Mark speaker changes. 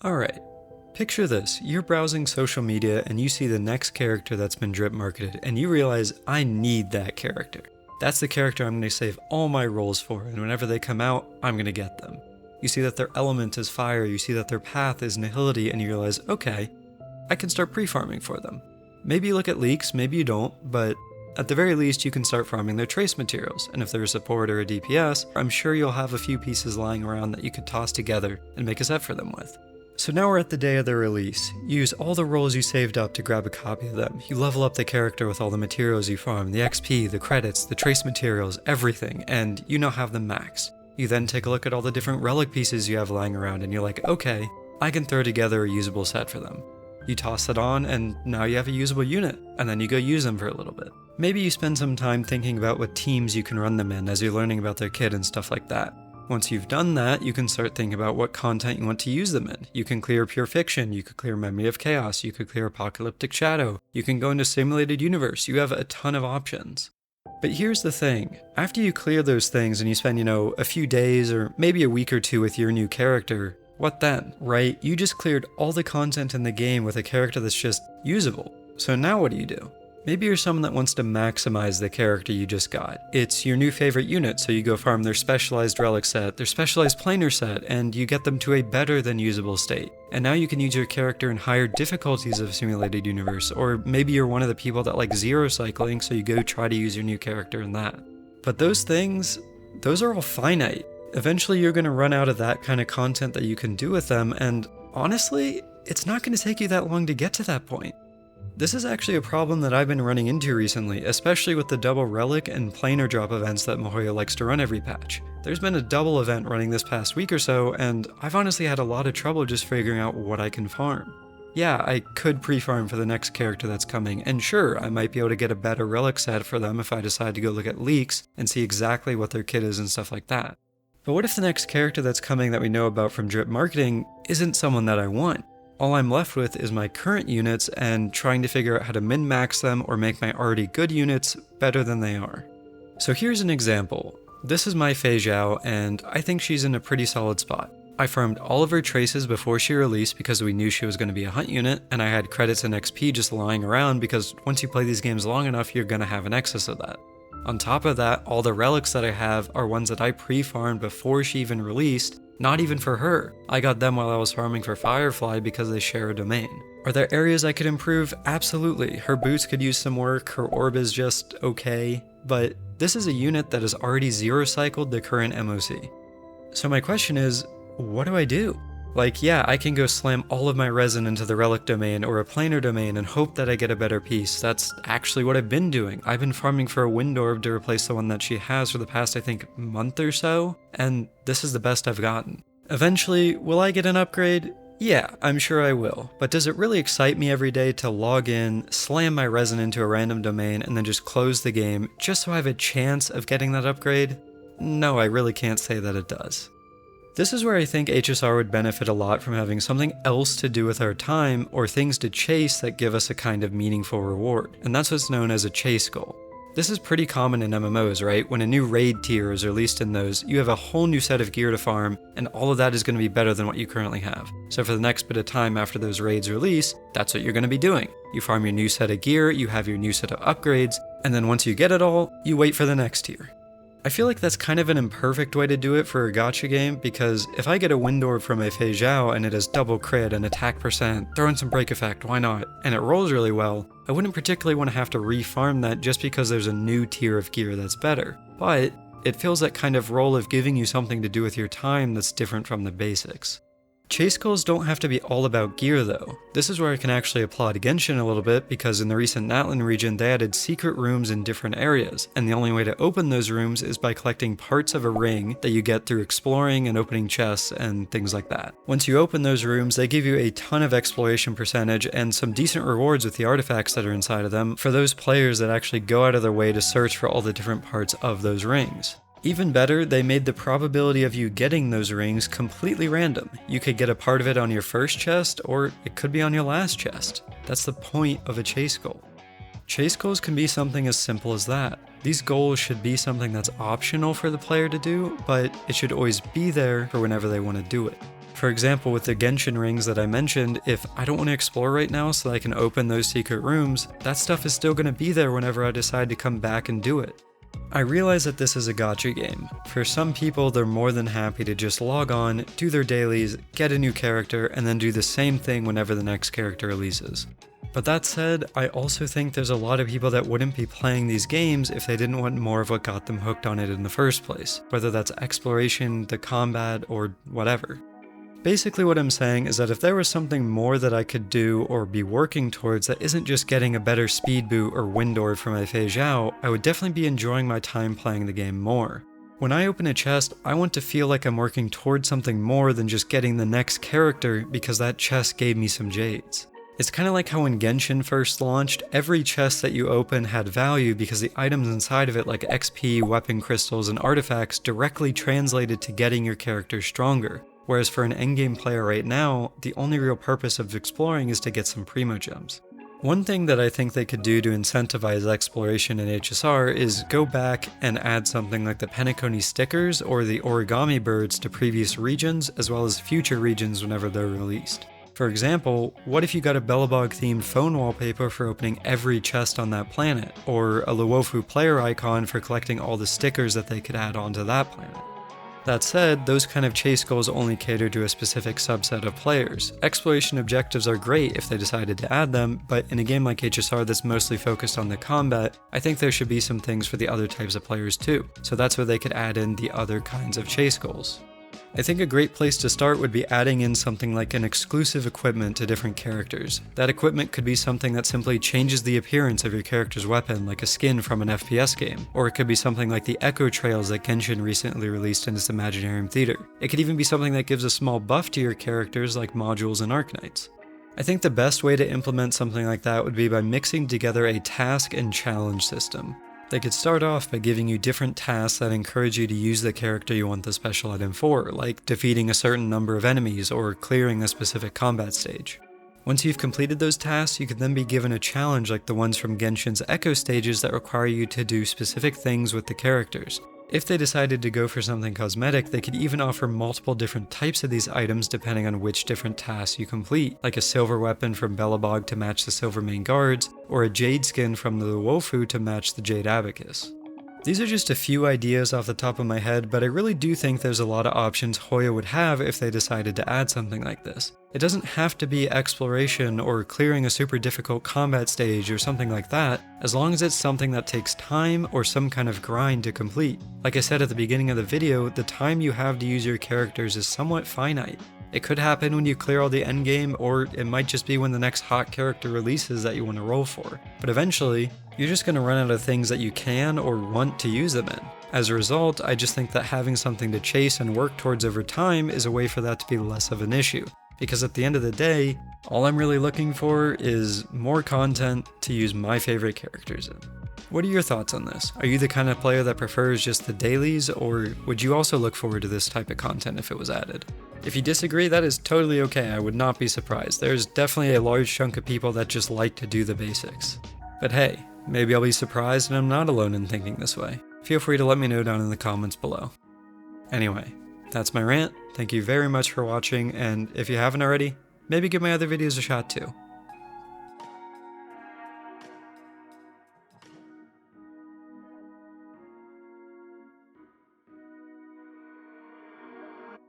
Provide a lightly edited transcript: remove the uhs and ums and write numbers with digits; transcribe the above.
Speaker 1: Alright, picture this, you're browsing social media and you see the next character that's been drip marketed and you realize I need that character. That's the character I'm going to save all my rolls for, and whenever they come out, I'm going to get them. You see that their element is fire, you see that their path is nihility, and you realize, okay, I can start pre-farming for them. Maybe you look at leaks, maybe you don't, but at the very least you can start farming their trace materials, and if they're a support or a DPS, I'm sure you'll have a few pieces lying around that you could toss together and make a set for them with. So now we're at the day of the release. You use all the rolls you saved up to grab a copy of them. You level up the character with all the materials you farm, the XP, the credits, the trace materials, everything, and you now have them maxed. You then take a look at all the different relic pieces you have lying around and you're like, okay, I can throw together a usable set for them. You toss it on and now you have a usable unit, and then you go use them for a little bit. Maybe you spend some time thinking about what teams you can run them in as you're learning about their kit and stuff like that. Once you've done that, you can start thinking about what content you want to use them in. You can clear Pure Fiction, you could clear Memory of Chaos, you could clear Apocalyptic Shadow, you can go into Simulated Universe, you have a ton of options. But here's the thing, after you clear those things and you spend, a few days or maybe a week or two with your new character, what then, right? You just cleared all the content in the game with a character that's just usable. So now what do? Maybe you're someone that wants to maximize the character you just got. It's your new favorite unit, so you go farm their specialized relic set, their specialized planar set, and you get them to a better than usable state. And now you can use your character in higher difficulties of Simulated Universe, or maybe you're one of the people that like zero cycling, so you go try to use your new character in that. But those things, those are all finite. Eventually you're going to run out of that kind of content that you can do with them, and honestly, it's not going to take you that long to get to that point. This is actually a problem that I've been running into recently, especially with the double relic and planar drop events that MiHoYo likes to run every patch. There's been a double event running this past week or so, and I've honestly had a lot of trouble just figuring out what I can farm. Yeah, I could pre-farm for the next character that's coming, and sure, I might be able to get a better relic set for them if I decide to go look at leaks and see exactly what their kit is and stuff like that. But what if the next character that's coming that we know about from drip marketing isn't someone that I want? All I'm left with is my current units and trying to figure out how to min-max them or make my already good units better than they are. So here's an example. This is my Fei Zhao, and I think she's in a pretty solid spot. I farmed all of her traces before she released because we knew she was going to be a hunt unit, and I had credits and XP just lying around because once you play these games long enough, you're going to have an excess of that. On top of that, all the relics that I have are ones that I pre-farmed before she even released. Not even for her. I got them while I was farming for Firefly because they share a domain. Are there areas I could improve? Absolutely. Her boots could use some work, her orb is just okay, but this is a unit that has already zero cycled the current MOC. So my question is, what do I do? Like, yeah, I can go slam all of my resin into the relic domain or a planar domain and hope that I get a better piece. That's actually what I've been doing. I've been farming for a wind orb to replace the one that she has for the past, I think, month or so, and this is the best I've gotten. Eventually, will I get an upgrade? Yeah, I'm sure I will, but does it really excite me every day to log in, slam my resin into a random domain, and then just close the game just so I have a chance of getting that upgrade? No, I really can't say that it does. This is where I think HSR would benefit a lot from having something else to do with our time or things to chase that give us a kind of meaningful reward, and that's what's known as a chase goal. This is pretty common in MMOs, right? When a new raid tier is released in those, you have a whole new set of gear to farm, and all of that is going to be better than what you currently have. So for the next bit of time after those raids release, that's what you're going to be doing. You farm your new set of gear, you have your new set of upgrades, and then once you get it all, you wait for the next tier. I feel like that's kind of an imperfect way to do it for a gacha game, because if I get a wind orb from a Fei Zhao and it has double crit and attack percent, throw in some break effect, why not, and it rolls really well, I wouldn't particularly want to have to re-farm that just because there's a new tier of gear that's better. But it fills that kind of role of giving you something to do with your time that's different from the basics. Chase goals don't have to be all about gear though. This is where I can actually applaud Genshin a little bit, because in the recent Natlan region they added secret rooms in different areas, and the only way to open those rooms is by collecting parts of a ring that you get through exploring and opening chests and things like that. Once you open those rooms, they give you a ton of exploration percentage and some decent rewards with the artifacts that are inside of them for those players that actually go out of their way to search for all the different parts of those rings. Even better, they made the probability of you getting those rings completely random. You could get a part of it on your first chest, or it could be on your last chest. That's the point of a chase goal. Chase goals can be something as simple as that. These goals should be something that's optional for the player to do, but it should always be there for whenever they want to do it. For example, with the Genshin rings that I mentioned, if I don't want to explore right now so that I can open those secret rooms, that stuff is still going to be there whenever I decide to come back and do it. I realize that this is a gacha game. For some people, they're more than happy to just log on, do their dailies, get a new character, and then do the same thing whenever the next character releases. But that said, I also think there's a lot of people that wouldn't be playing these games if they didn't want more of what got them hooked on it in the first place, whether that's exploration, the combat, or whatever. Basically what I'm saying is that if there was something more that I could do or be working towards that isn't just getting a better speed boot or win door for my Fei Zhao, I would definitely be enjoying my time playing the game more. When I open a chest, I want to feel like I'm working towards something more than just getting the next character because that chest gave me some jades. It's kind of like how when Genshin first launched, every chest that you open had value because the items inside of it like XP, weapon crystals, and artifacts directly translated to getting your character stronger. Whereas for an endgame player right now, the only real purpose of exploring is to get some primo gems. One thing that I think they could do to incentivize exploration in HSR is go back and add something like the Penacony stickers or the origami birds to previous regions as well as future regions whenever they're released. For example, what if you got a Belobog themed phone wallpaper for opening every chest on that planet, or a Luofu player icon for collecting all the stickers that they could add onto that planet? That said, those kind of chase goals only cater to a specific subset of players. Exploration objectives are great if they decided to add them, but in a game like HSR that's mostly focused on the combat, I think there should be some things for the other types of players too, so that's where they could add in the other kinds of chase goals. I think a great place to start would be adding in something like an exclusive equipment to different characters. That equipment could be something that simply changes the appearance of your character's weapon, like a skin from an FPS game, or it could be something like the Echo Trails that Genshin recently released in its Imaginarium Theater. It could even be something that gives a small buff to your characters like modules and Arknights. I think the best way to implement something like that would be by mixing together a task and challenge system. They could start off by giving you different tasks that encourage you to use the character you want the special item for, like defeating a certain number of enemies or clearing a specific combat stage. Once you've completed those tasks, you could then be given a challenge like the ones from Genshin's Echo stages that require you to do specific things with the characters. If they decided to go for something cosmetic, they could even offer multiple different types of these items depending on which different tasks you complete, like a silver weapon from Belobog to match the silver main guards, or a jade skin from the Luofu to match the jade abacus. These are just a few ideas off the top of my head, but I really do think there's a lot of options Hoya would have if they decided to add something like this. It doesn't have to be exploration or clearing a super difficult combat stage or something like that, as long as it's something that takes time or some kind of grind to complete. Like I said at the beginning of the video, the time you have to use your characters is somewhat finite. It could happen when you clear all the endgame, or it might just be when the next hot character releases that you want to roll for. But eventually, you're just going to run out of things that you can or want to use them in. As a result, I just think that having something to chase and work towards over time is a way for that to be less of an issue. Because at the end of the day, all I'm really looking for is more content to use my favorite characters in. What are your thoughts on this? Are you the kind of player that prefers just the dailies, or would you also look forward to this type of content if it was added? If you disagree, that is totally okay, I would not be surprised. There's definitely a large chunk of people that just like to do the basics. But hey, maybe I'll be surprised and I'm not alone in thinking this way. Feel free to let me know down in the comments below. Anyway, that's my rant. Thank you very much for watching, and if you haven't already, maybe give my other videos a shot too.